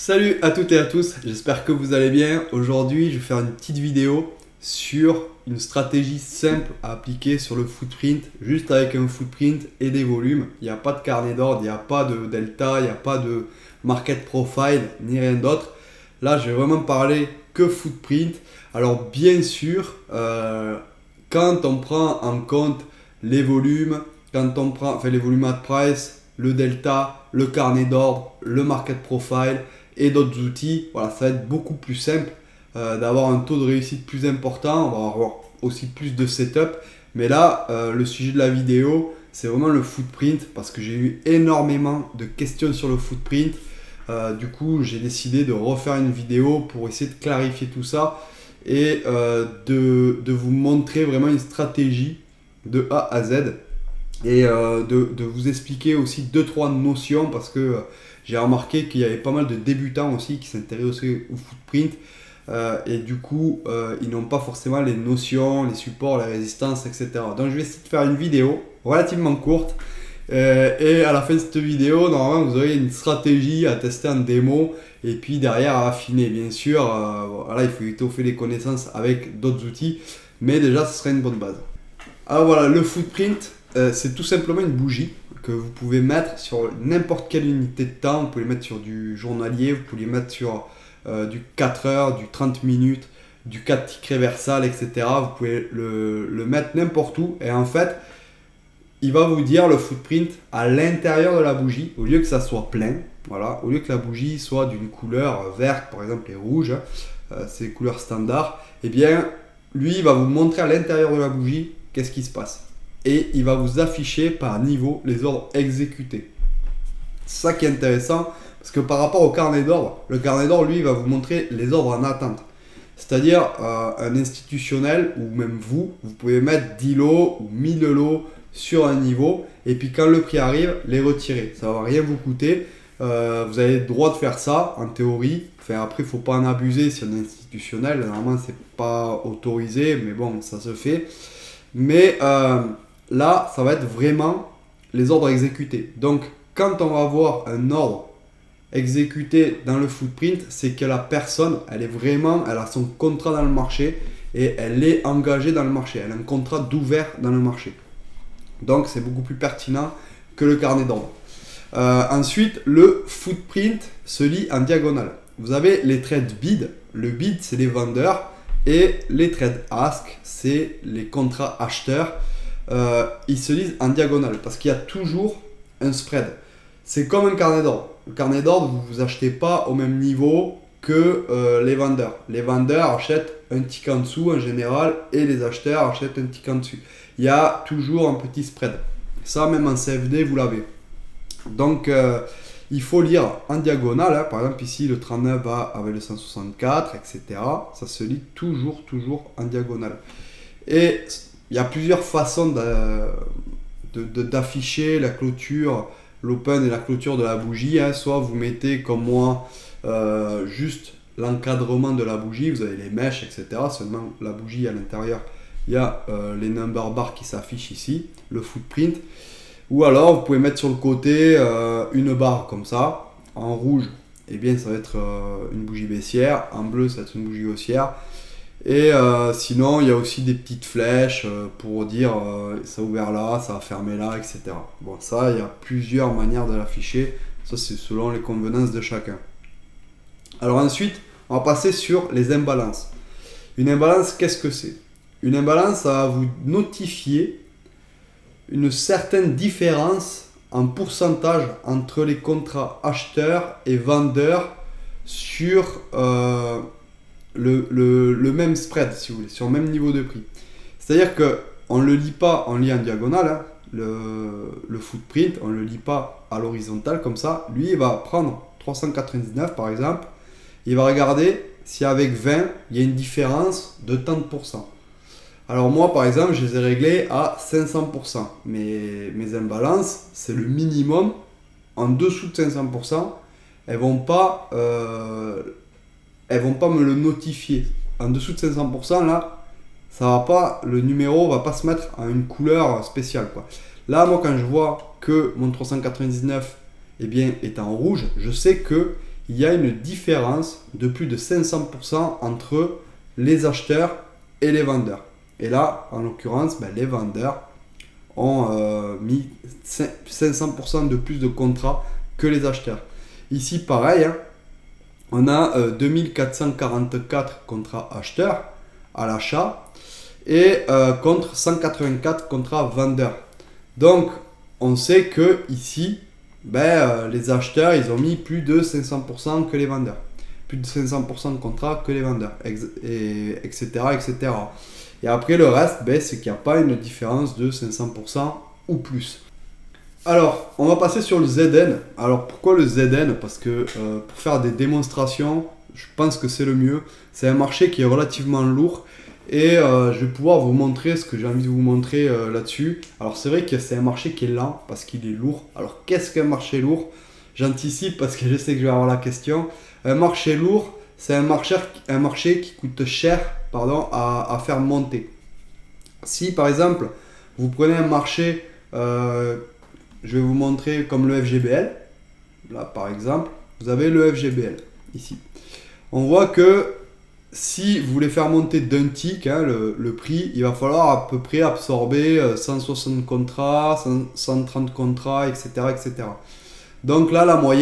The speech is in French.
Salut à toutes et à tous, j'espère que vous allez bien. Aujourd'hui, je vais faire une petite vidéo sur une stratégie simple à appliquer sur le footprint, juste avec un footprint et des volumes. Il n'y a pas de carnet d'ordre, il n'y a pas de delta, il n'y a pas de market profile, ni rien d'autre. Là, je vais vraiment parler que footprint. Alors, bien sûr, quand on prend en compte les volumes, quand on prend les volumes at price, le delta, le carnet d'ordre, le market profile et d'autres outils, voilà, ça va être beaucoup plus simple d'avoir un taux de réussite plus important. On va avoir aussi plus de setup. Mais là, le sujet de la vidéo, c'est vraiment le footprint parce que j'ai eu énormément de questions sur le footprint. Du coup, j'ai décidé de refaire une vidéo pour essayer de clarifier tout ça et de vous montrer vraiment une stratégie de A à Z et de vous expliquer aussi 2-3 notions parce que j'ai remarqué qu'il y avait pas mal de débutants aussi qui s'intéressaient au footprint et du coup ils n'ont pas forcément les notions, les supports, les résistances, etc. Donc je vais essayer de faire une vidéo relativement courte et à la fin de cette vidéo, normalement vous aurez une stratégie à tester en démo et puis derrière à affiner. Bien sûr, voilà, il faut étoffer les connaissances avec d'autres outils, mais déjà ce serait une bonne base. Alors voilà, le footprint, c'est tout simplement une bougie que vous pouvez mettre sur n'importe quelle unité de temps. Vous pouvez le mettre sur du journalier, vous pouvez le mettre sur du 4 heures, du 30 minutes, du 4 tick reversal, etc. Vous pouvez le mettre n'importe où et en fait, il va vous dire le footprint à l'intérieur de la bougie au lieu que ça soit plein. Voilà, au lieu que la bougie soit d'une couleur verte, par exemple, et rouge, c'est les couleurs standards, et bien lui il va vous montrer à l'intérieur de la bougie qu'est-ce qui se passe. Et il va vous afficher par niveau les ordres exécutés. C'est ça qui est intéressant parce que par rapport au carnet d'ordre, le carnet d'ordre lui il va vous montrer les ordres en attente. C'est-à-dire un institutionnel ou même vous pouvez mettre 10 lots ou 1000 lots sur un niveau et puis quand le prix arrive, les retirer. Ça ne va rien vous coûter. Vous avez le droit de faire ça en théorie. Enfin, après, il ne faut pas en abuser si on est institutionnel. Normalement, ce n'est pas autorisé, mais bon, ça se fait. Mais là, ça va être vraiment les ordres exécutés. Donc, quand on va avoir un ordre exécuté dans le footprint, c'est que la personne, elle a son contrat dans le marché et elle est engagée dans le marché. Elle a un contrat d'ouvert dans le marché. Donc, c'est beaucoup plus pertinent que le carnet d'ordre. Ensuite, le footprint se lit en diagonale. Vous avez les trades bid. Le bid, c'est les vendeurs. Et les trades ask, c'est les contrats acheteurs. Ils se lisent en diagonale parce qu'il y a toujours un spread. C'est comme un carnet d'ordre. Le carnet d'ordre, vous achetez pas au même niveau que les vendeurs. Les vendeurs achètent un tick en dessous en général et les acheteurs achètent un tick en dessus. Il y a toujours un petit spread. Ça, même en CFD, vous l'avez. Donc, il faut lire en diagonale. Hein. Par exemple, ici, le 39 va avec le 164, etc. Ça se lit toujours en diagonale. Et il y a plusieurs façons d'afficher la clôture, l'open et la clôture de la bougie. Hein. Soit vous mettez, comme moi, juste l'encadrement de la bougie. Vous avez les mèches, etc. Seulement, la bougie à l'intérieur, il y a les number bars qui s'affichent ici, le footprint. Ou alors vous pouvez mettre sur le côté une barre comme ça. En rouge, eh bien, ça va être une bougie baissière. En bleu, ça va être une bougie haussière. Et sinon, il y a aussi des petites flèches pour dire ça a ouvert là, ça a fermé là, etc. Bon, ça, il y a plusieurs manières de l'afficher. Ça, c'est selon les convenances de chacun. Alors ensuite, on va passer sur les imbalances. Une imbalance, qu'est-ce que c'est? Une imbalance, ça va vous notifier une certaine différence en pourcentage entre les contrats acheteurs et vendeurs sur le même spread, si vous voulez, sur le même niveau de prix. C'est-à-dire qu'on ne le lit pas en lit en diagonale, hein, le footprint, on ne le lit pas à l'horizontale comme ça. Lui, il va prendre 399 par exemple, il va regarder si avec 20, il y a une différence de tant de pourcents. Alors moi, par exemple, je les ai réglés à 500%. Mes imbalances, c'est le minimum. En dessous de 500%, elles vont pas me le notifier. En dessous de 500%, là, ça va pas, le numéro va pas se mettre en une couleur spéciale, quoi. Là, moi, quand je vois que mon 399 eh bien, est en rouge, je sais que il y a une différence de plus de 500% entre les acheteurs et les vendeurs. Et là, en l'occurrence, les vendeurs ont mis 500% de plus de contrats que les acheteurs. Ici, pareil, hein, on a 2444 contrats acheteurs à l'achat et contre 184 contrats vendeurs. Donc, on sait que ici, les acheteurs, ils ont mis plus de 500% que les vendeurs. Plus de 500% de contrats que les vendeurs, etc., etc. Et après, le reste, c'est qu'il n'y a pas une différence de 500% ou plus. Alors, on va passer sur le ZN. Alors, pourquoi le ZN? Parce que pour faire des démonstrations, je pense que c'est le mieux. C'est un marché qui est relativement lourd. Et je vais pouvoir vous montrer ce que j'ai envie de vous montrer là-dessus. Alors, c'est vrai que c'est un marché qui est lent parce qu'il est lourd. Alors, qu'est-ce qu'un marché lourd? J'anticipe parce que je sais que je vais avoir la question. Un marché lourd, c'est un marché qui coûte cher à faire monter. Si, par exemple, vous prenez un marché... je vais vous montrer comme le FGBL. Là, par exemple, vous avez le FGBL ici. On voit que si vous voulez faire monter d'un tick, le prix, il va falloir à peu près absorber 160 contrats, 130 contrats, etc., etc. Donc là, la moyenne,